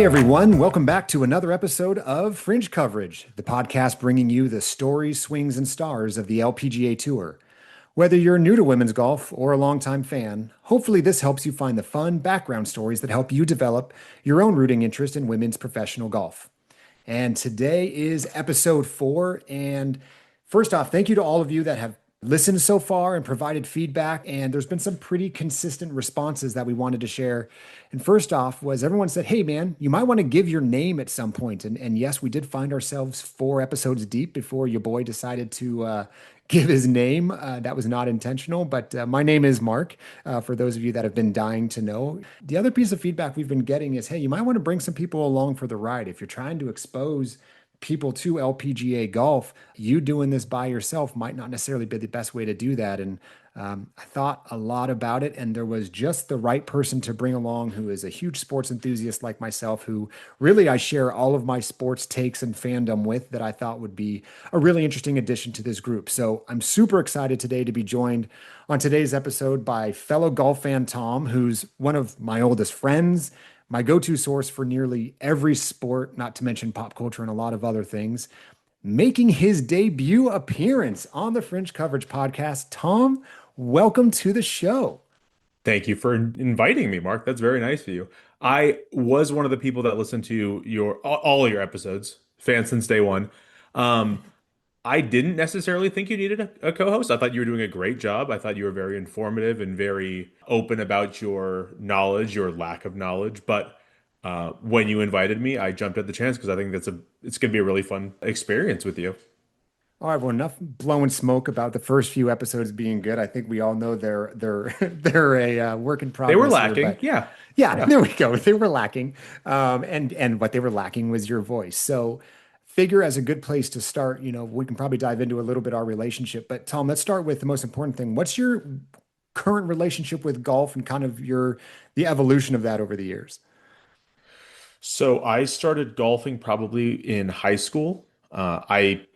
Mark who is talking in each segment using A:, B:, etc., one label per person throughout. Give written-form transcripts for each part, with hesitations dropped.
A: everyone. Welcome back to another episode of Fringe Coverage, the podcast bringing you the stories, swings, and stars of the LPGA Tour. Whether you're new to women's golf or a longtime fan, hopefully this helps you find the fun background stories that help you develop your own rooting interest in women's professional golf. And today is episode 4. And first off, thank you to all of you that have listened so far and provided feedback. And there's been some pretty consistent responses that we wanted to share. And first off was everyone said, hey man, you might want to give your name at some point. And yes, we did find ourselves 4 episodes deep before your boy decided to give his name. That was not intentional, but my name is Mark, for those of you that have been dying to know. The other piece of feedback we've been getting is, hey, you might want to bring some people along for the ride. If you're trying to expose people to LPGA golf, you doing this by yourself might not necessarily be the best way to do that. And I thought a lot about it, and there was just the right person to bring along who is a huge sports enthusiast like myself, who really I share all of my sports takes and fandom with, that I thought would be a really interesting addition to this group. So I'm super excited today to be joined on today's episode by fellow golf fan Tom, who's one of my oldest friends, my go-to source for nearly every sport, not to mention pop culture and a lot of other things. Making his debut appearance on the Fringe Coverage podcast, Tom, welcome to the show.
B: Thank you for inviting me, Mark. That's very nice of you. I was one of the people that listened to your all of your episodes, fan since day one. Um, I didn't necessarily think you needed a co-host. I thought you were doing a great job. I thought you were very informative and very open about your knowledge, your lack of knowledge. But when you invited me, I jumped at the chance because I think it's going to be a really fun experience with you.
A: All right, well, enough blowing smoke about the first few episodes being good. I think we all know they're they're a work in
B: They were
A: progress here,
B: lacking.
A: but
B: Yeah.
A: yeah,
B: Yeah.
A: there we go. They were lacking, and what they were lacking was your voice. So, figure as a good place to start. We can probably dive into a little bit our relationship, but Tom, let's start with the most important thing. What's your current relationship with golf and kind of the evolution of that over the years?
B: So I started golfing probably in high school. I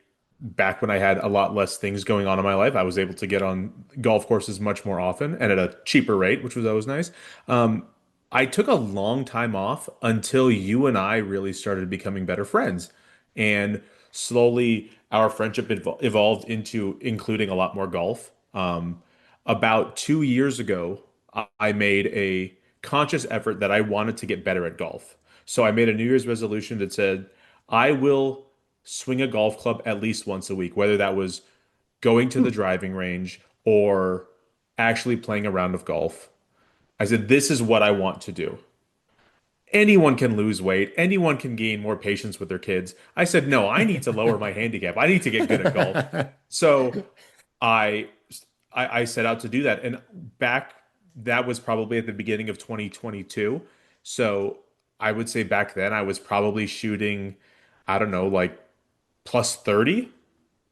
B: back when I had a lot less things going on in my life, I was able to get on golf courses much more often and at a cheaper rate, which was always nice. I took a long time off until you and I really started becoming better friends. And slowly our friendship evolved into including a lot more golf. About 2 years ago, I made a conscious effort that I wanted to get better at golf. So I made a New Year's resolution that said, I will swing a golf club at least once a week, whether that was going to
A: Hmm.
B: the driving range or actually playing a round of golf. I said, this is what I want to do. Anyone can lose weight. Anyone can gain more patience with their kids. I said, no, I need to lower my handicap. I need to get good at golf. So I, I set out to do that. And back, that was probably at the beginning of 2022. So I would say back then I was probably shooting, I don't know, like plus 30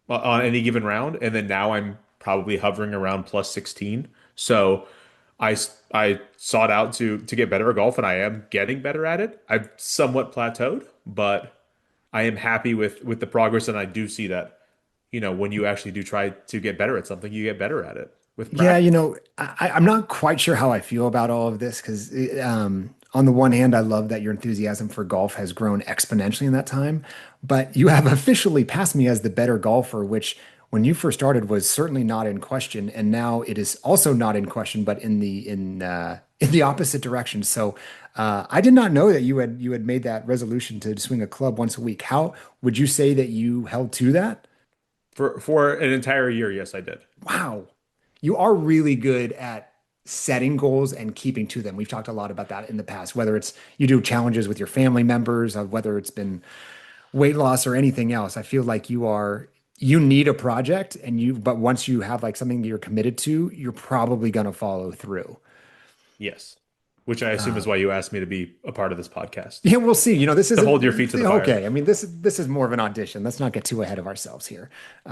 B: on any given round. And then now I'm probably hovering around plus 16. So I sought out to get better at golf and I am getting better at it. I've somewhat plateaued, but I am happy with the progress. And I do see that, when you actually do try to get better at something, you get better at it with
A: Yeah,
B: practice.
A: I'm not quite sure how I feel about all of this because, on the one hand, I love that your enthusiasm for golf has grown exponentially in that time, but you have officially passed me as the better golfer, which when you first started was certainly not in question, and now it is also not in question, but in the opposite direction. So, I did not know that you had made that resolution to swing a club once a week. How would you say that you held to that?
B: For an entire year, yes, I did.
A: Wow. You are really good at setting goals and keeping to them. We've talked a lot about that in the past, whether it's you do challenges with your family members, whether it's been weight loss or anything else. I feel like you need a project but once you have like something you're committed to, you're probably going to follow through.
B: Yes. Which I assume is
A: Um,
B: why you asked me to be a part of this podcast,
A: yeah, we'll see. This
B: to hold your feet
A: isn't
B: to the fire.
A: okay. I mean, this is more of an audition. Let's not get too ahead of ourselves here.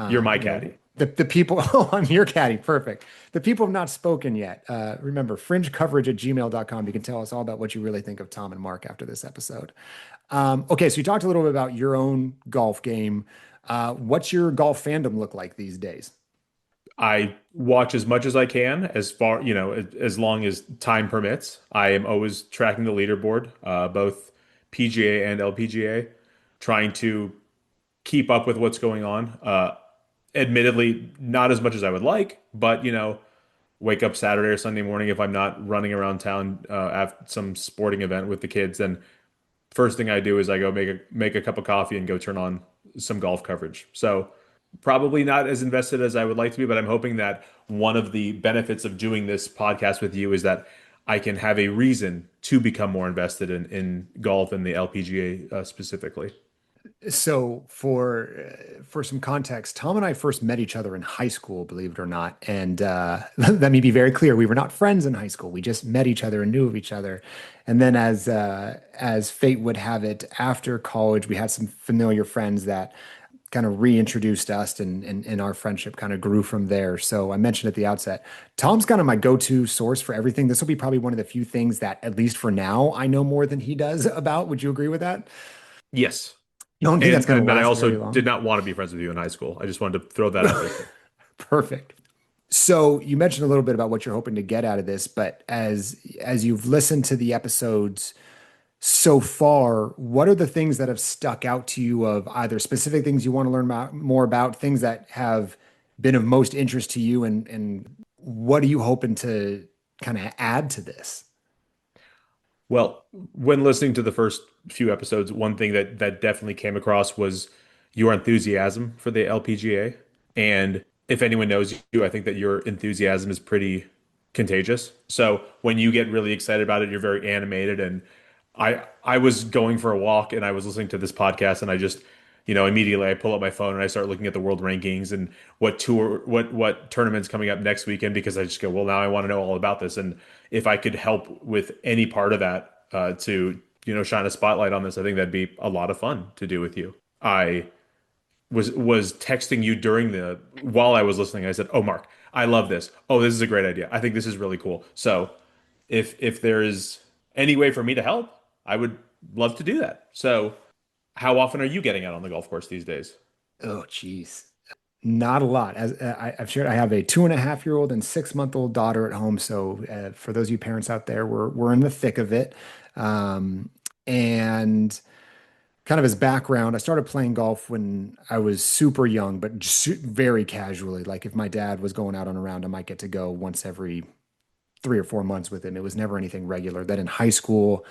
B: You're my caddy.
A: The people, oh, I'm your caddy. Perfect. The people have not spoken yet. Remember, fringecoverage@gmail.com. You can tell us all about what you really think of Tom and Mark after this episode. Okay, so you talked a little bit about your own golf game. What's your golf fandom look like these days?
B: I watch as much as I can, as far, as long as time permits. I am always tracking the leaderboard, both PGA and LPGA, trying to keep up with what's going on. Admittedly, not as much as I would like, but wake up Saturday or Sunday morning if I'm not running around town at some sporting event with the kids, then first thing I do is I go make a cup of coffee and go turn on some golf coverage. So probably not as invested as I would like to be, but I'm hoping that one of the benefits of doing this podcast with you is that I can have a reason to become more invested in golf and the LPGA specifically.
A: So for some context, Tom and I first met each other in high school, believe it or not. And let me be very clear, we were not friends in high school. We just met each other and knew of each other. And then as fate would have it, after college, we had some familiar friends that kind of reintroduced us and our friendship kind of grew from there. So I mentioned at the outset, Tom's kind of my go-to source for everything. This will be probably one of the few things that, at least for now, I know more than he does about. Would you agree with that?
B: Yes.
A: I don't think that's
B: And
A: going to
B: but I
A: last
B: also
A: very
B: did
A: long.
B: not want to be friends with you in high school. I just wanted to throw that out there too.
A: Perfect. So you mentioned a little bit about what you're hoping to get out of this, but as you've listened to the episodes so far, what are the things that have stuck out to you of either specific things you want to learn about, more about, things that have been of most interest to you, and what are you hoping to kind of add to this?
B: Well, when listening to the first few episodes, one thing that definitely came across was your enthusiasm for the LPGA. And if anyone knows you, I think that your enthusiasm is pretty contagious. So when you get really excited about it, you're very animated. And I was going for a walk and I was listening to this podcast and I just, immediately I pull up my phone and I start looking at the world rankings and what tournaments coming up next weekend because I just go, well, now I want to know all about this. And if I could help with any part of that to shine a spotlight on this, I think that'd be a lot of fun to do with you. I was texting you during the while I was listening. I said, "Oh, Mark, I love this. Oh, this is a great idea. I think this is really cool." So if there is any way for me to help, I would love to do that. So how often are you getting out on the golf course these days?
A: Oh, geez. Not a lot. As I've shared, I have a 2.5-year-old and 6-month-old daughter at home. So for those of you parents out there, we're in the thick of it. And kind of as background, I started playing golf when I was super young, but very casually. Like if my dad was going out on a round, I might get to go once every 3 or 4 months with him. It was never anything regular. Then in high school,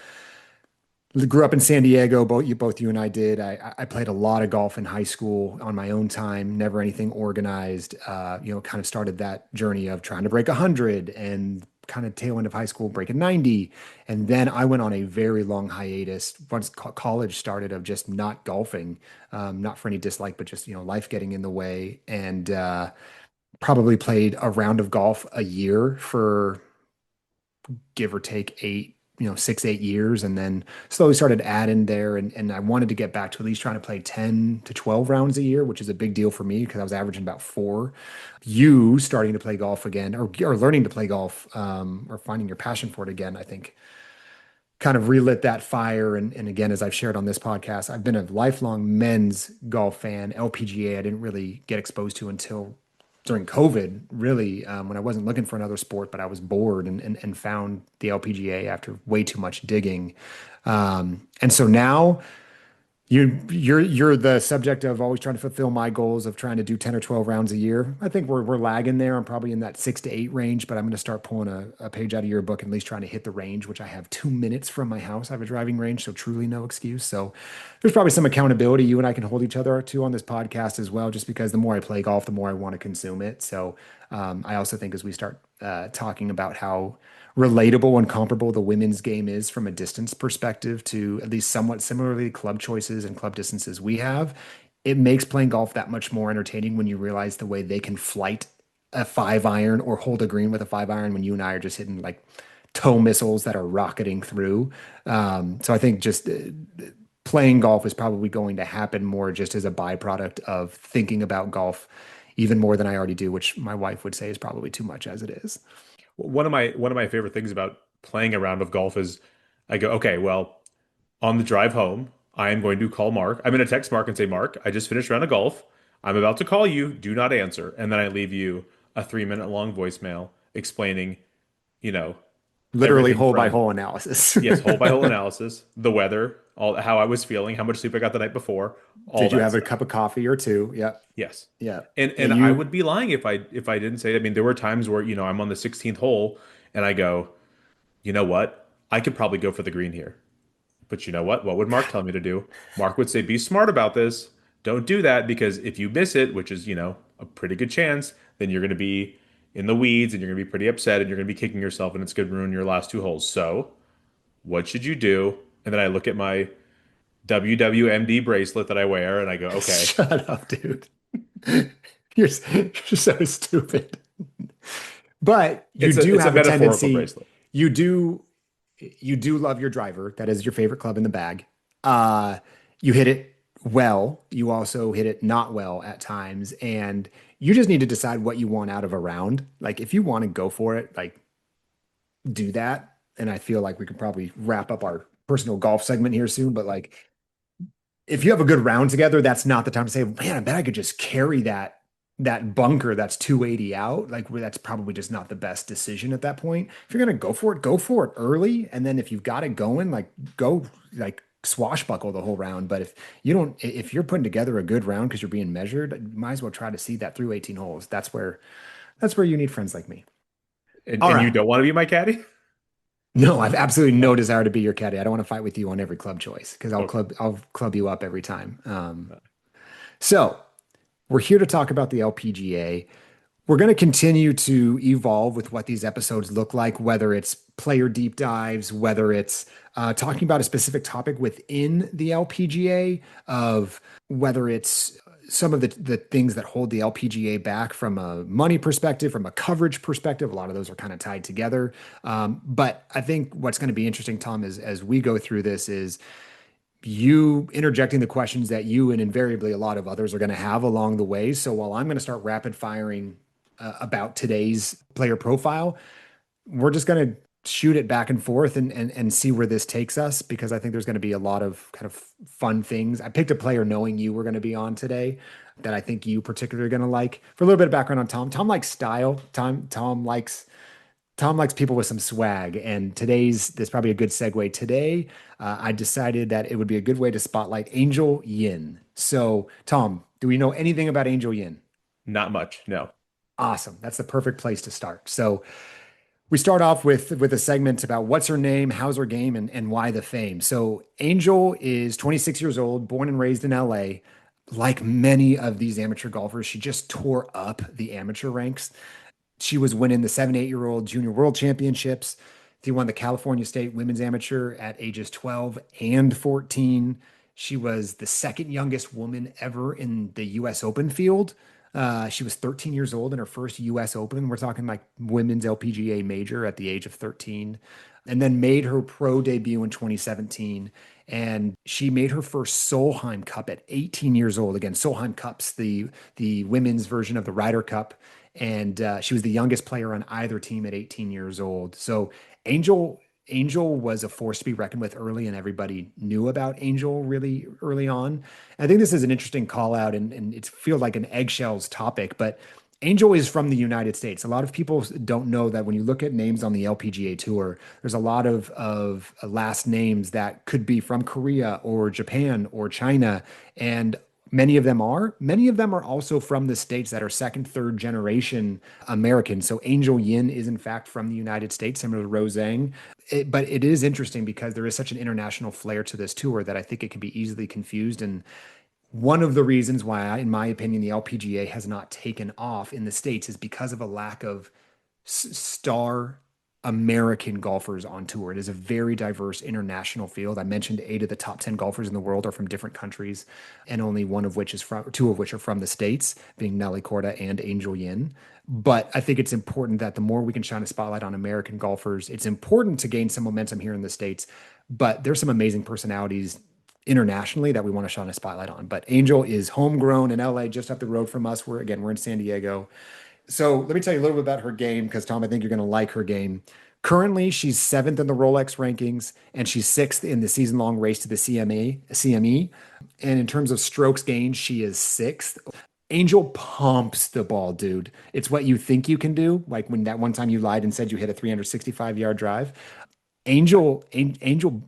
A: grew up in San Diego. Both you and I did. I played a lot of golf in high school on my own time. Never anything organized. Kind of started that journey of trying to break 100 and kind of tail end of high school breaking 90. And then I went on a very long hiatus once college started of just not golfing, not for any dislike, but just life getting in the way. And probably played a round of golf a year for give or take 6, 8 years, and then slowly started adding there. And I wanted to get back to at least trying to play 10 to 12 rounds a year, which is a big deal for me because I was averaging about four. You starting to play golf again, or learning to play golf, or finding your passion for it again, I think kind of relit that fire. And again, as I've shared on this podcast, I've been a lifelong men's golf fan. LPGA, I didn't really get exposed to until during COVID, really, when I wasn't looking for another sport, but I was bored and found the LPGA after way too much digging. And so now you're the subject of always trying to fulfill my goals of trying to do 10 or 12 rounds a year. I think we're lagging there. I'm probably in that 6 to 8 range, but I'm going to start pulling a page out of your book and at least trying to hit the range, which I have 2 minutes from my house. I have a driving range, so truly no excuse. So there's probably some accountability you and I can hold each other to on this podcast as well, just because the more I play golf, the more I want to consume it. So I also think as we start talking about how relatable and comparable the women's game is from a distance perspective to at least somewhat similarly club choices and club distances we have, it makes playing golf that much more entertaining when you realize the way they can flight a 5 iron or hold a green with a 5 iron when you and I are just hitting like toe missiles that are rocketing through. So I think just playing golf is probably going to happen more just as a byproduct of thinking about golf even more than I already do, which my wife would say is probably too much as it is.
B: One of my favorite things about playing a round of golf is I go, okay, well, on the drive home, I am going to call Mark. I'm going to text Mark and say, Mark, I just finished a round of golf. I'm about to call you. Do not answer. And then I leave you a 3-minute long voicemail explaining, you know,
A: Literally
B: everything
A: hole by
B: from,
A: hole analysis.
B: yes, hole by hole analysis, the weather, all how I was feeling, how much sleep I got the night before, all
A: Did you
B: that
A: have a
B: stuff.
A: cup of coffee or two? Yep.
B: Yes.
A: Yep.
B: And
A: Yeah,
B: and I
A: you
B: would be lying if I didn't say it. I mean, there were times where, I'm on the 16th hole and I go, you know what? I could probably go for the green here. But you know what? What would Mark tell me to do? Mark would say, be smart about this. Don't do that because if you miss it, which is, a pretty good chance, then you're going to be in the weeds and you're going to be pretty upset and you're going to be kicking yourself and it's going to ruin your last two holes. So, what should you do? And then I look at my WWMD bracelet that I wear and I go, okay,
A: shut up, dude. You're so stupid. But you do
B: it's a
A: have a
B: metaphorical
A: tendency,
B: bracelet.
A: you do you do love your driver. That is your favorite club in the bag. Uh, you hit it well. You also hit it not well at times. And you just need to decide what you want out of a round. Like if you want to go for it, like do that. And I feel like we could probably wrap up our personal golf segment here soon. But like if you have a good round together, that's not the time to say, man, I bet I could just carry that bunker that's 280 out. Like that's probably just not the best decision at that point. If you're gonna go for it early. And then if you've got it going, like go like swashbuckle the whole round. But if you're putting together a good round because you're being measured, you might as well try to see that through 18 holes. That's where you need friends like me. All
B: And you
A: right.
B: don't want to be my caddy?
A: No, I've absolutely no desire to be your caddy. I don't want to fight with you on every club choice because
B: Okay.
A: I'll club you up every time. So we're here to talk about the LPGA. We're going to continue to evolve with what these episodes look like, whether it's player deep dives, whether it's talking about a specific topic within the LPGA, of whether it's some of the things that hold the LPGA back from a money perspective, from a coverage perspective. A lot of those are kind of tied together. But I think what's going to be interesting, Tom, is as we go through this, is you interjecting the questions that you and invariably a lot of others are going to have along the way. So while I'm going to start rapid firing about today's player profile, we're just going to shoot it back and forth and see where this takes us because I think there's going to be a lot of kind of fun things. I picked a player knowing you were going to be on today that I think you particularly are going to like. For a little bit of background on Tom, Tom likes style. Tom likes people with some swag, and this probably a good segue. Today, I decided that it would be a good way to spotlight Angel Yin. So, Tom, do we know anything about Angel Yin?
B: Not much. No.
A: Awesome. That's the perfect place to start. So, we start off with a segment about what's her name, how's her game, and why the fame. So, Angel is 26 years old, born and raised in LA. Like many of these amateur golfers, she just tore up the amateur ranks. She was winning the 7, 8-year-old junior world championships. She won the California State Women's Amateur at ages 12 and 14. She was the second youngest woman ever in the U.S. Open field. She was 13 years old in her first U.S. Open. We're talking like women's LPGA major at the age of 13, and then made her pro debut in 2017. And she made her first Solheim Cup at 18 years old. Again, Solheim Cup's the women's version of the Ryder Cup, and she was the youngest player on either team at 18 years old. So Angel Angel was a force to be reckoned with early, and everybody knew about Angel really early on. I think this is an interesting call out, and it feels like an eggshells topic, but Angel is from the United States. A lot of people don't know that when you look at names on the LPGA tour, there's a lot of last names that could be from Korea or Japan or China. And many of them are. Many of them are also from the states that are second, third generation American. So Angel Yin is in fact from the United States, similar to Roseng. But it is interesting because there is such an international flair to this tour that I think it can be easily confused. And one of the reasons why, in my opinion, the LPGA has not taken off in the States is because of a lack of star American golfers on tour. It is a very diverse international field. I mentioned 8 of the top 10 golfers in the world are from different countries, and only two of which are from the States, being Nelly Korda and Angel Yin. But I think it's important that the more we can shine a spotlight on American golfers, it's important to gain some momentum here in the States. But there's some amazing personalities internationally that we want to shine a spotlight on. But Angel is homegrown in LA, just up the road from us. We're in San Diego. So let me tell you a little bit about her game because Tom, I think you're going to like her game. Currently, she's seventh in the Rolex rankings, and she's sixth in the season-long race to the CME. And in terms of strokes gained, she is sixth. Angel pumps the ball, dude. It's what you think you can do. Like when that one time you lied and said you hit a 365-yard drive. Angel,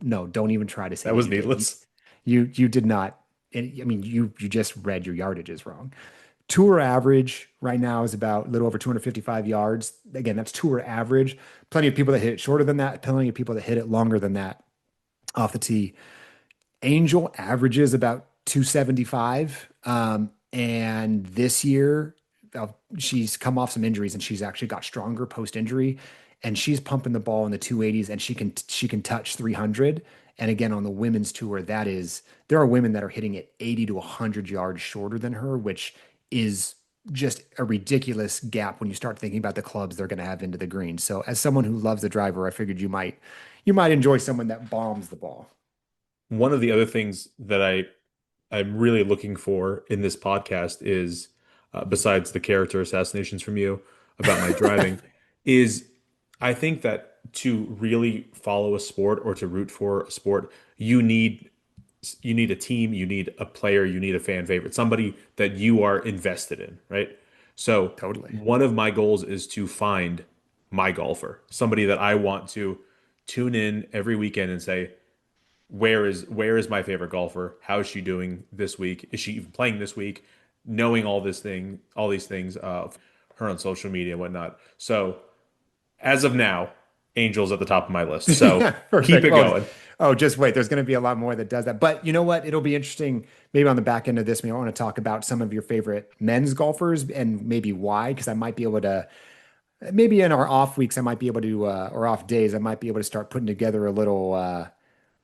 A: no, don't even try to say
B: That
A: that
B: was
A: you did.
B: needless.
A: You did not. I mean, you just read your yardages wrong. Tour average right now is about a little over 255 yards. Again, that's tour average. Plenty of people that hit it shorter than that. Plenty of people that hit it longer than that off the tee. Angel averages about 275. And this year, she's come off some injuries and she's actually got stronger post injury. And she's pumping the ball in the 280s and she can touch 300. And again, on the women's tour, there are women that are hitting it 80 to 100 yards shorter than her, which is just a ridiculous gap when you start thinking about the clubs they're going to have into the green. So, as someone who loves the driver, I figured you might enjoy someone that bombs the ball.
B: One of the other things that I'm really looking for in this podcast is, besides the character assassinations from you about my driving, is I think that to really follow a sport or to root for a sport, you need a team, you need a player, you need a fan favorite, somebody that you are invested in, right? So
A: Totally.
B: one of my goals is to find my golfer, somebody that I want to tune in every weekend and say, where is my favorite golfer? How is she doing this week? Is she even playing this week? Knowing all these things of her on social media and whatnot. So as of now, Angel's at the top of my list. So
A: Yeah,
B: keep
A: perfect.
B: it
A: Oh,
B: going.
A: oh, just wait. There's going to be a lot more that does that. But you know what? It'll be interesting. Maybe on the back end of this, maybe I want to talk about some of your favorite men's golfers and maybe why, because I might be able to, maybe in our off weeks, I might be able to, or off days, I might be able to start putting together a little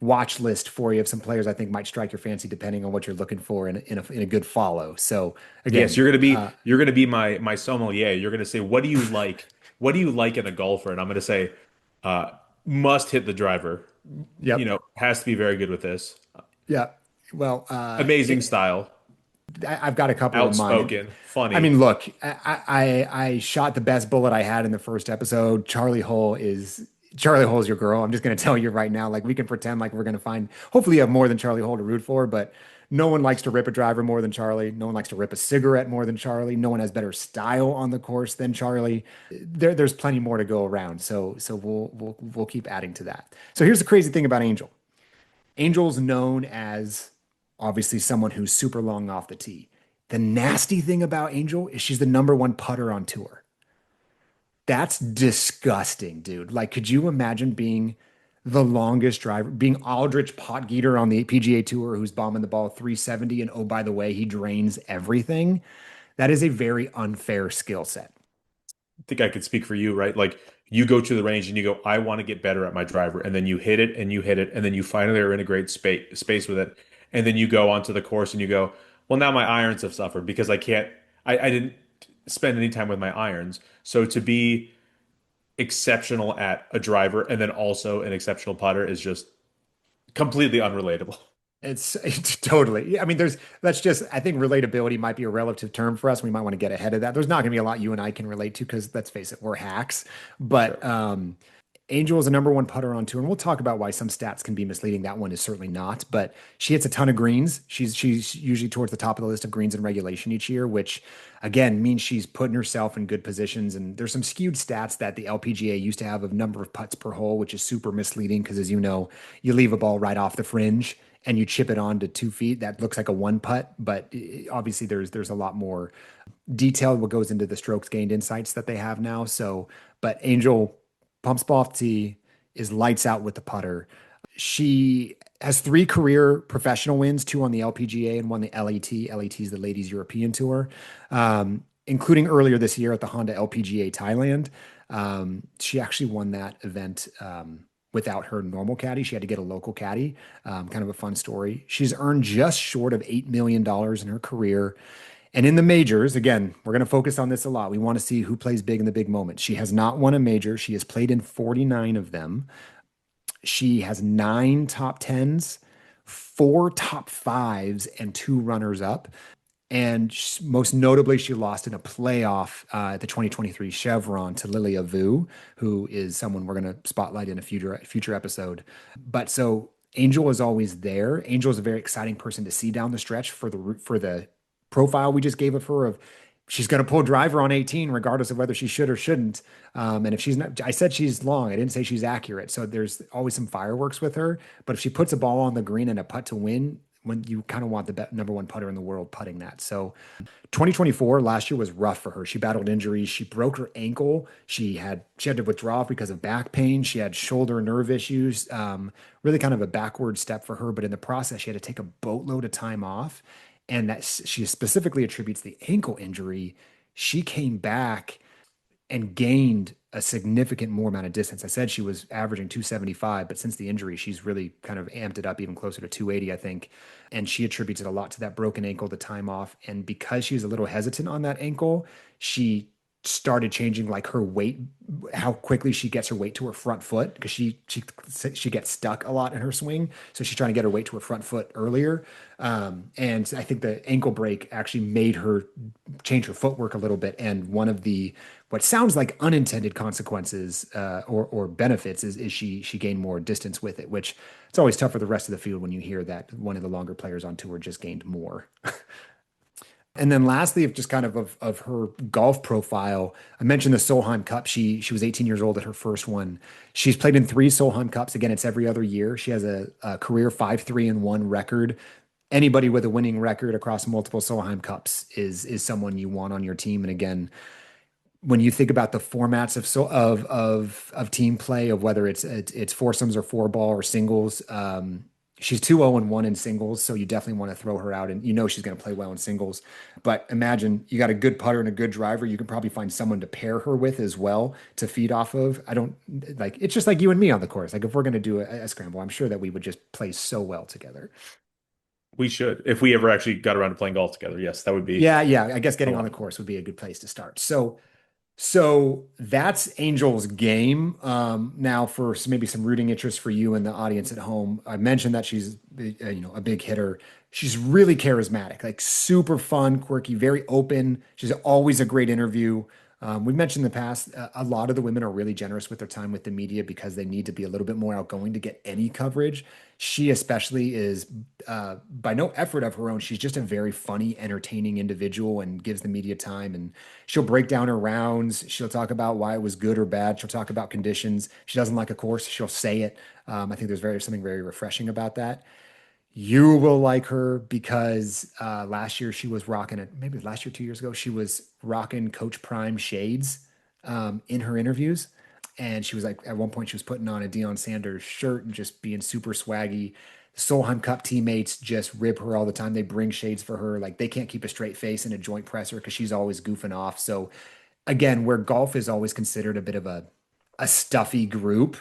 A: watch list for you of some players I think might strike your fancy depending on what you're looking for in a good follow. So
B: Yes,
A: again,
B: you're gonna be my sommelier. You're gonna say, what do you like? What do you like in a golfer? And I'm gonna say, uh, must hit the driver.
A: yep,
B: Has to be very good with this.
A: yep. Well,
B: Amazing style,
A: I've got a couple in mind.
B: outspoken,
A: I
B: funny.
A: mean, look, I shot the best bullet I had in the first episode. Charlie Hull is your girl. I'm just gonna tell you right now. Like we can pretend like we're gonna find. Hopefully, you have more than Charlie Hull to root for, but no one likes to rip a driver more than Charlie. No one likes to rip a cigarette more than Charlie. No one has better style on the course than Charlie. There's plenty more to go around. So we'll keep adding to that. So here's the crazy thing about Angel. Angel's known as obviously someone who's super long off the tee. The nasty thing about Angel is she's the number one putter on tour. That's disgusting, dude. Like, could you imagine being the longest driver, being Aldrich Potgieter on the PGA Tour who's bombing the ball 370 and oh, by the way, he drains everything? That is a very unfair skill set.
B: Think I could speak for you, right? Like you go to the range and you go, I want to get better at my driver, and then you hit it and you hit it, and then you finally are in a great space with it, and then you go onto the course and you go, well, now my irons have suffered because I didn't spend any time with my irons. So to be exceptional at a driver and then also an exceptional putter is just completely unrelatable.
A: It's totally. I mean, that's just, I think relatability might be a relative term for us. We might want to get ahead of that. There's not going to be a lot you and I can relate to because let's face it, we're hacks. But
B: Sure.
A: Angel is a number one putter on tour, and we'll talk about why some stats can be misleading. That one is certainly not, but she hits a ton of greens. She's usually towards the top of the list of greens in regulation each year, which again means she's putting herself in good positions. And there's some skewed stats that the LPGA used to have of number of putts per hole, which is super misleading because, as you know, you leave a ball right off the fringe and you chip it on to 2 feet. That looks like a one putt, but obviously there's a lot more detail what goes into the strokes gained insights that they have now. So, but Angel pumps ball off tee, is lights out with the putter. She has 3 career professional wins, 2 on the LPGA and 1 the LAT. LAT is the Ladies European Tour, including earlier this year at the Honda LPGA Thailand. She actually won that event without her normal caddy. She had to get a local caddy. Kind of a fun story. She's earned just short of $8 million in her career. And in the majors, again, we're going to focus on this a lot. We want to see who plays big in the big moments. She has not won a major. She has played in 49 of them. She has 9 top tens, 4 top fives, and 2 runners up. And most notably, she lost in a playoff at the 2023 Chevron to Lilia Vu, who is someone we're going to spotlight in a future episode. But so Angel is always there. Angel is a very exciting person to see down the stretch for the profile we just gave of her of she's going to pull driver on 18 regardless of whether she should or shouldn't. And if she's not, I said she's long, I didn't say she's accurate, so there's always some fireworks with her. But if she puts a ball on the green and a putt to win, when you kind of want the number one putter in the world putting that. So 2024 last year was rough for her. She battled injuries. She broke her ankle. She had to withdraw because of back pain. She had shoulder nerve issues. Really kind of a backward step for her. But in the process, she had to take a boatload of time off, and that she specifically attributes the ankle injury. She came back and gained a significant more amount of distance. I said she was averaging 275, but since the injury, she's really kind of amped it up even closer to 280, I think. And she attributes it a lot to that broken ankle, the time off. And because she was a little hesitant on that ankle, she started changing like her weight, how quickly she gets her weight to her front foot, because she gets stuck a lot in her swing. So she's trying to get her weight to her front foot earlier. And I think the ankle break actually made her change her footwork a little bit. And one of the what sounds like unintended consequences or benefits is she gained more distance with it, which it's always tough for the rest of the field when you hear that one of the longer players on tour just gained more. And then lastly, of just kind of her golf profile, I mentioned the Solheim Cup. She was 18 years old at her first one. She's played in three Solheim Cups. Again, it's every other year. She has a career 5-3-1 record. Anybody with a winning record across multiple Solheim Cups is someone you want on your team. And again, when you think about the formats of team play, of whether it's foursomes or four ball or singles, she's 2-0-1 in singles, so you definitely want to throw her out, and you know she's going to play well in singles. But imagine you got a good putter and a good driver, you can probably find someone to pair her with as well to feed off of. I don't like it's just like you and me on the course. Like if we're going to do a scramble, I'm sure that we would just play so well together.
B: We should. If we ever actually got around to playing golf together, yes, that would be
A: Yeah, I guess
B: a
A: getting on
B: lot
A: the
B: of fun.
A: course would be a good place to start. So that's Angel's game. Now for maybe some rooting interest for you and the audience at home, I mentioned that she's a big hitter. She's really charismatic, like super fun, quirky, very open. She's always a great interview. We mentioned in the past, a lot of the women are really generous with their time with the media because they need to be a little bit more outgoing to get any coverage. She especially is, by no effort of her own. She's just a very funny, entertaining individual and gives the media time. And she'll break down her rounds. She'll talk about why it was good or bad. She'll talk about conditions. She doesn't like a course, she'll say it. I think there's something very refreshing about that. You will like her because last year she was rocking it. Maybe last year, 2 years ago, she was rocking Coach Prime shades in her interviews. And she was like, at one point, she was putting on a Deion Sanders shirt and just being super swaggy. The Solheim Cup teammates just rib her all the time. They bring shades for her. Like they can't keep a straight face in a joint presser because she's always goofing off. So again, where golf is always considered a bit of a stuffy group,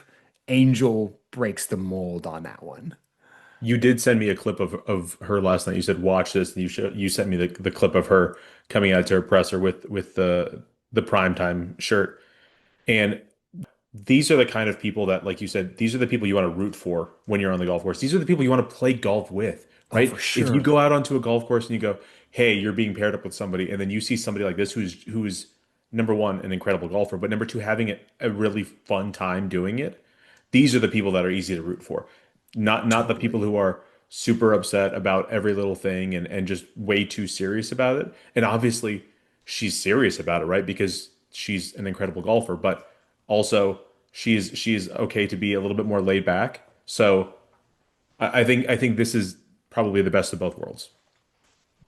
A: Angel breaks the mold on that one.
B: You did send me a clip of her last night. You said watch this, and you sent me the clip of her coming out to her presser with the primetime shirt. And these are the kind of people that, like you said, these are the people you want to root for when you're on the golf course. These are the people you want to play golf with,
A: Oh,
B: right?
A: for
B: If you
A: sure.
B: go out onto a golf course and you go, "Hey, you're being paired up with somebody," and then you see somebody like this who's number one, an incredible golfer, but number two, having a really fun time doing it. These are the people that are easy to root for. Not the people
A: Totally.
B: who are super upset about every little thing and just way too serious about it. And obviously, she's serious about it, right? Because she's an incredible golfer, but also she's okay to be a little bit more laid back. So I think this is probably the best of both worlds.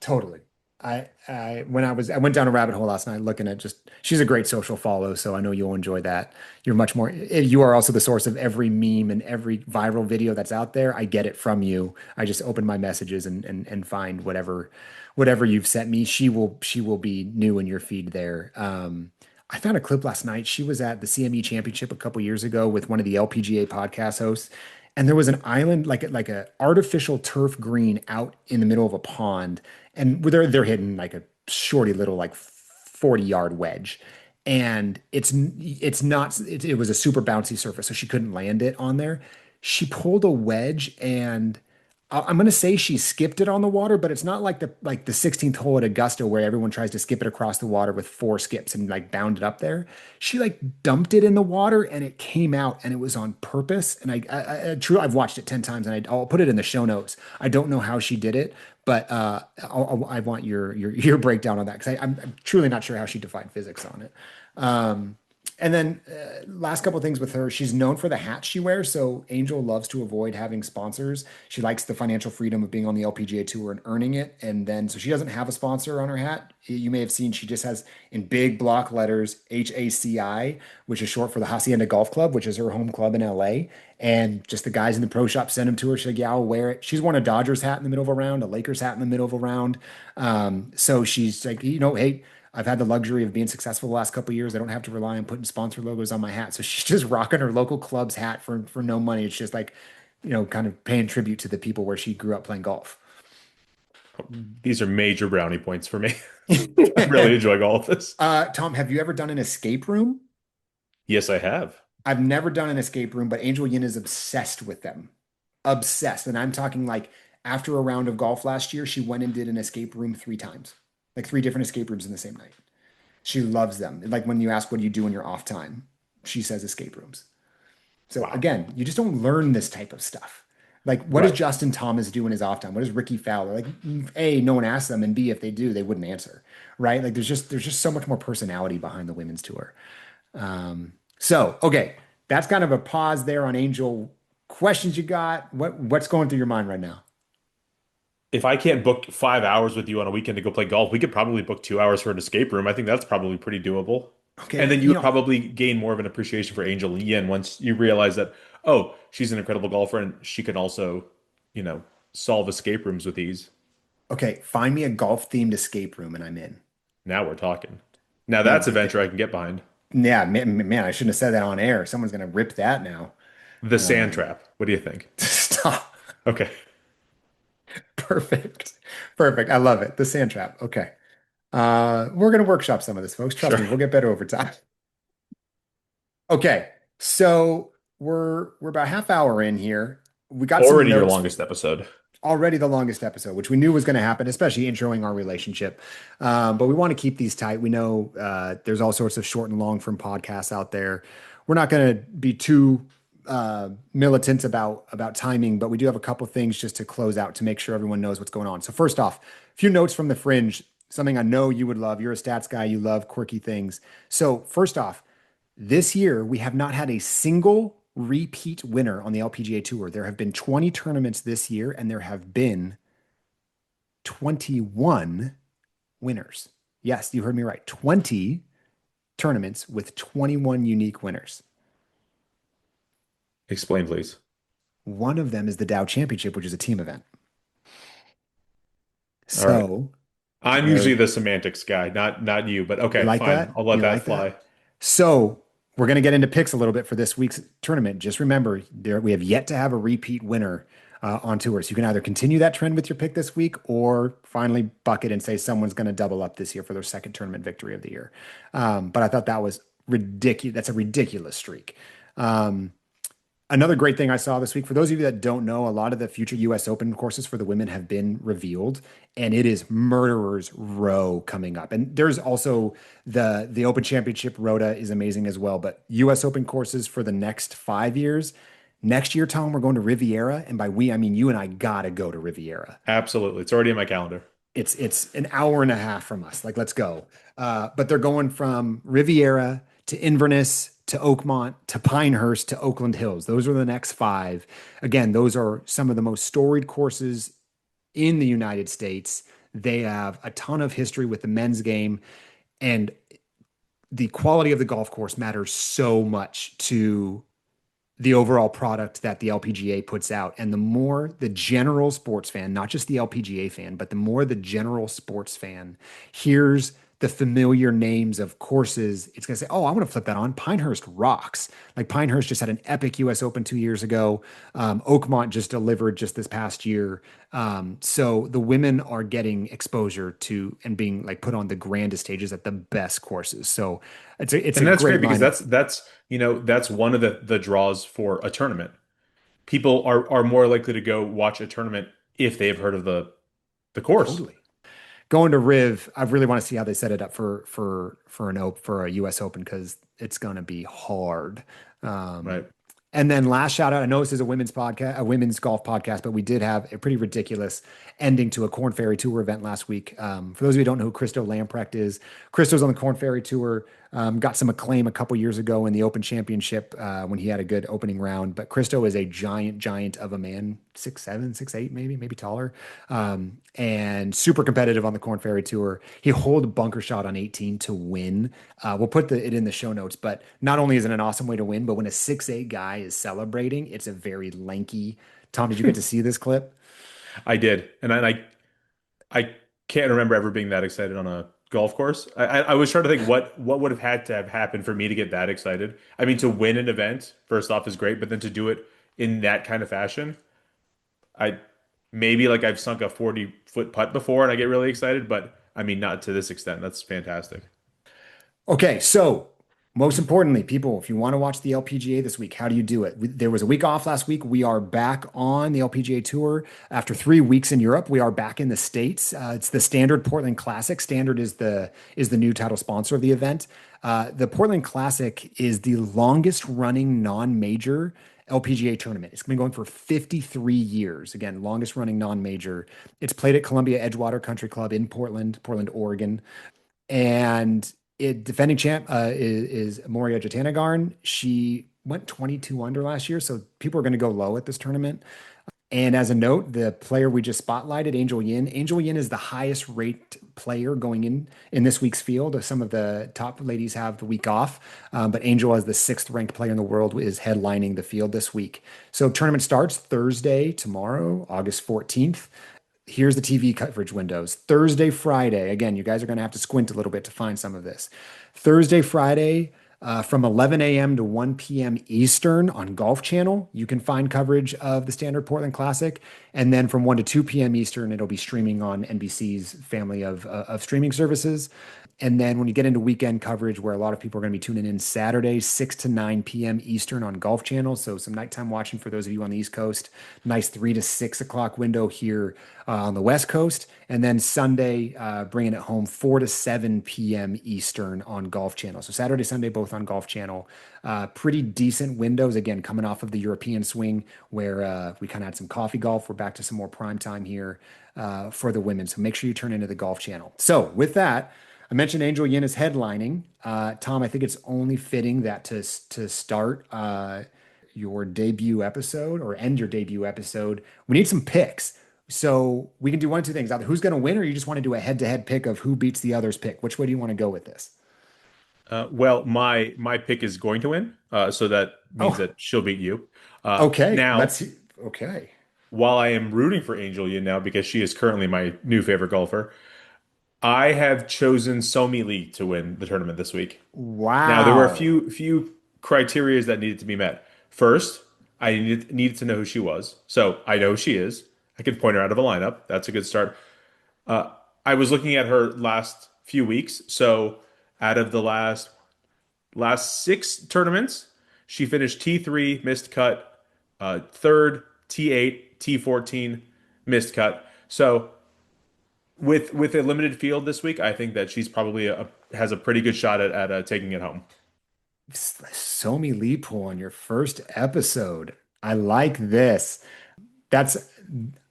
A: Totally. I went down a rabbit hole last night looking at just she's a great social follow, so I know you'll enjoy that. You're much more you are also the source of every meme and every viral video that's out there. I get it from you. I just open my messages and find whatever you've sent me. She will be new in your feed there. I found a clip last night. She was at the CME Championship a couple years ago with one of the LPGA podcast hosts, and there was an island like a artificial turf green out in the middle of a pond, and they're hitting like a shorty little like 40-yard wedge, and it's not it was a super bouncy surface, so she couldn't land it on there. She pulled a wedge and I'm gonna say she skipped it on the water, but it's not like the 16th hole at Augusta where everyone tries to skip it across the water with four skips and like bound it up there. She like dumped it in the water and it came out and it was on purpose. And I truly I've watched it 10 times and I'll put it in the show notes. I don't know how she did it, But I want your breakdown on that because I'm truly not sure how she defined physics on it. Um, and then last couple of things with her, she's known for the hat she wears. So Angel loves to avoid having sponsors. She likes the financial freedom of being on the LPGA tour and earning it. And then so she doesn't have a sponsor on her hat. You may have seen she just has in big block letters HACI, which is short for the Hacienda Golf Club, which is her home club in LA. And just the guys in the pro shop sent them to her. She's like, yeah, I'll wear it. She's worn a Dodgers hat in the middle of a round, a Lakers hat in the middle of a round. So she's like, hey, I've had the luxury of being successful the last couple of years. I don't have to rely on putting sponsor logos on my hat. So she's just rocking her local club's hat for no money. It's just like, kind of paying tribute to the people where she grew up playing golf.
B: These are major brownie points for me. I'm really enjoying all of this.
A: Tom, have you ever done an escape room?
B: Yes, I have.
A: I've never done an escape room, but Angel Yin is obsessed with them. Obsessed. And I'm talking like after a round of golf last year, she went and did an escape room 3 times, like 3 different escape rooms in the same night. She loves them. Like when you ask, what do you do in your off time? She says escape rooms. So
B: Wow.
A: again, you just don't learn this type of stuff. Like, what does
B: Right.
A: Justin Thomas do in his off time? What does Ricky Fowler like? A, no one asks them, and B, if they do, they wouldn't answer, right? Like, there's just so much more personality behind the women's tour. So okay, that's kind of a pause there on Angel. Questions you got? What's going through your mind right now?
B: If I can't book 5 hours with you on a weekend to go play golf, we could probably book 2 hours for an escape room. I think that's probably pretty doable. And
A: Okay,
B: then you would probably gain more of an appreciation for Angel Yin once you realize that, oh, she's an incredible golfer and she can also, you know, solve escape rooms with ease.
A: okay, find me a golf themed escape room and I'm in.
B: Now we're talking. Now
A: You,
B: that's a venture I can get behind.
A: yeah, man, I shouldn't have said that on air. Someone's gonna rip that now.
B: The sand trap. What do you think?
A: Stop.
B: Okay,
A: Perfect. Perfect. I love it. The sand trap. Okay. We're gonna workshop some of this, folks. Trust
B: sure.
A: me, we'll get better over time. Okay. So we're about half hour in here. We got some
B: Already your
A: notes
B: longest episode.
A: already the longest episode, which we knew was going to happen, especially introing our relationship. But we want to keep these tight. We know there's all sorts of short and long form podcasts out there. We're not going to be too militant about timing, but we do have a couple things just to close out to make sure everyone knows what's going on. So first off, a few notes from the Fringe, something I know you would love. You're a stats guy. You love quirky things. So first off, this year, we have not had a single repeat winner on the LPGA Tour. There have been 20 tournaments this year, and there have been 21 winners. Yes, you heard me right. 20 tournaments with 21 unique winners.
B: Explain, please.
A: One of them is the Dow Championship, which is a team event.
B: All right.
A: So
B: I'm usually
A: there,
B: the semantics guy, not you, but
A: you
B: okay,
A: like
B: fine.
A: that?
B: I'll let
A: You
B: that
A: like that?
B: fly.
A: So we're going to get into picks a little bit for this week's tournament. Just remember, we have yet to have a repeat winner on tour. So you can either continue that trend with your pick this week or finally bucket and say someone's going to double up this year for their second tournament victory of the year. But I thought that was ridiculous. That's a ridiculous streak. Um, Another great thing I saw this week, for those of you that don't know, a lot of the future US Open courses for the women have been revealed, and it is Murderers Row coming up. And there's also the Open Championship Rota is amazing as well. But US Open courses for the next 5 years. Next year, Tom, we're going to Riviera. And by we, I mean you and I gotta go to Riviera.
B: Absolutely. It's already in my calendar.
A: It's an hour and a half from us. Like, let's go. But they're going from Riviera to Inverness to Oakmont to Pinehurst to Oakland Hills. Those are the next five. Again, those are some of the most storied courses in the United States. They have a ton of history with the men's game, and the quality of the golf course matters so much to the overall product that the LPGA puts out. And the more the general sports fan, not just the LPGA fan, but the more the general sports fan hears the familiar names of courses, it's going to say, oh, I want to flip that on. Pinehurst rocks. Like Pinehurst just had an epic US Open 2 years ago. Oakmont just delivered just this past year. So the women are getting exposure to and being like put on the grandest stages at the best courses. So it's a
B: And that's
A: great
B: great because
A: lineup.
B: that's one of the draws for a tournament. People are more likely to go watch a tournament if they've heard of the course,
A: Totally. Going to Riv, I really want to see how they set it up for a US Open because it's going to be hard. Um,
B: right?
A: And then last shout out, I know this is a women's podcast, a women's golf podcast, but we did have a pretty ridiculous ending to a Corn Ferry Tour event last week. For those of you who don't know who Christo Lamprecht is, Christo's on the Corn Ferry Tour, got some acclaim a couple years ago in the Open Championship when he had a good opening round. But Christo is a giant, giant of a man, 6'7", 6'8", maybe taller, and super competitive on the Corn Ferry Tour. He holed a bunker shot on 18 to win. We'll put it in the show notes, but not only is it an awesome way to win, but when a 6'8" guy is celebrating, it's a very lanky. Tom, did you get to see this clip?
B: I did, and I can't remember ever being that excited on a golf course. I was trying to think what would have had to have happened for me to get that excited. I mean, to win an event, first off, is great, but then to do it in that kind of fashion, I maybe like I've sunk a 40-foot putt before and I get really excited, but I mean, not to this extent. That's fantastic.
A: Okay, so most importantly, people, if you want to watch the LPGA this week, how do you do it? There was a week off last week. We are back on the LPGA Tour after 3 weeks in Europe. We are back in the States. It's the Standard Portland Classic. Standard is the new title sponsor of the event. The Portland Classic is the longest running non-major LPGA tournament. It's been going for 53 years. Again, longest running non-major. It's played at Columbia Edgewater Country Club in Portland, Oregon. And defending champ is Moria Jatanagarn. She went 22 under last year, so people are going to go low at this tournament. And as a note, the player we just spotlighted, Angel Yin. Angel Yin is the highest ranked player going in this week's field. Some of the top ladies have the week off, but Angel, as the sixth ranked player in the world, is headlining the field this week. So tournament starts Thursday, tomorrow, August 14th. Here's the TV coverage windows. Thursday, Friday. Again, you guys are going to have to squint a little bit to find some of this. Thursday, Friday, from 11 a.m. to 1 p.m. Eastern on Golf Channel, you can find coverage of the Standard Portland Classic. And then from 1 to 2 p.m. Eastern, it'll be streaming on NBC's family of streaming services. And then when you get into weekend coverage, where a lot of people are going to be tuning in Saturday, 6 to 9 p.m. Eastern on Golf Channel. So some nighttime watching for those of you on the East Coast. Nice 3 to 6 o'clock window here on the West Coast. And then Sunday, bringing it home 4 to 7 p.m. Eastern on Golf Channel. So Saturday, Sunday, both on Golf Channel. Pretty decent windows. Again, coming off of the European swing where we kind of had some coffee golf. We're back to some more prime time here for the women. So make sure you turn into the Golf Channel. So with that, I mentioned Angel Yin is headlining. Tom, I think it's only fitting that to start your debut episode or end your debut episode, we need some picks. So we can do one of two things. Either who's going to win, or you just want to do a head-to-head pick of who beats the other's pick. Which way do you want to go with this?
B: Well, my pick is going to win, so that means
A: Oh,
B: that she'll beat you.
A: okay.
B: Now,
A: Let's see. Okay.
B: while I am rooting for Angel Yin now because she is currently my new favorite golfer, I have chosen Somi Lee to win the tournament this week. Now, there were a
A: Wow.
B: few criterias that needed to be met. First, I needed to know who she was. So I know who she is. I can point her out of a lineup. That's a good start. Uh, I was looking at her last few weeks. So out of the last six tournaments, she finished T3, missed cut, third, T8, T14, missed cut. So with a limited field this week, I think that she's probably has a pretty good shot at taking it home.
A: Somi Lee Pool on your first episode. I like this. That's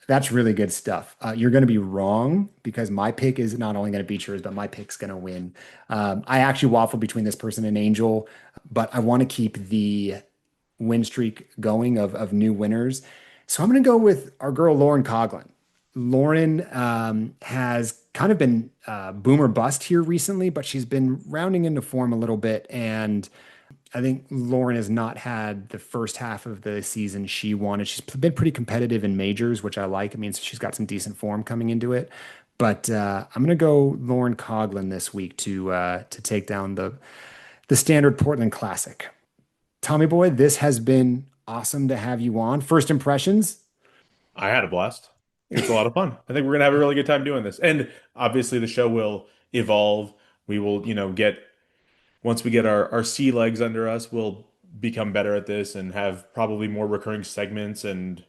A: that's really good stuff. You're going to be wrong because my pick is not only going to beat yours, but my pick's going to win. I actually waffle between this person and Angel, but I want to keep the win streak going of new winners. So I'm going to go with our girl Lauren Coughlin. Lauren has kind of been boom or bust here recently, but she's been rounding into form a little bit, and I think Lauren has not had the first half of the season she wanted. She's been pretty competitive in majors, which I like. I mean, she's got some decent form coming into it. But I'm going to go Lauren Coughlin this week to take down the standard Portland Classic. Tommy boy, this has been awesome to have you on. First impressions.
B: I had a blast. I think it's a lot of fun. I think we're gonna have a really good time doing this. And obviously the show will evolve. We will, get once we get our sea legs under us, we'll become better at this and have probably more recurring segments and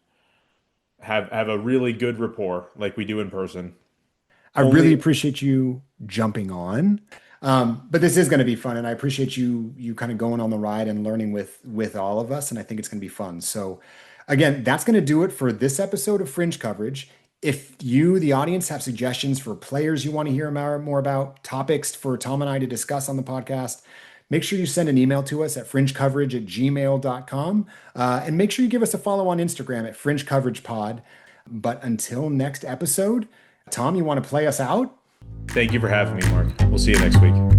B: have a really good rapport like we do in person.
A: I really
B: Only
A: appreciate you jumping on. But this is going to be fun, and I appreciate you kind of going on the ride and learning with all of us, and I think it's going to be fun. So, again, that's going to do it for this episode of Fringe Coverage. If you, the audience, have suggestions for players you want to hear more about, topics for Tom and I to discuss on the podcast, make sure you send an email to us at fringecoverage@gmail.com. And make sure you give us a follow on Instagram at Fringe Coverage Pod. But until next episode, Tom, you want to play us out?
B: Thank you for having me, Mark. We'll see you next week.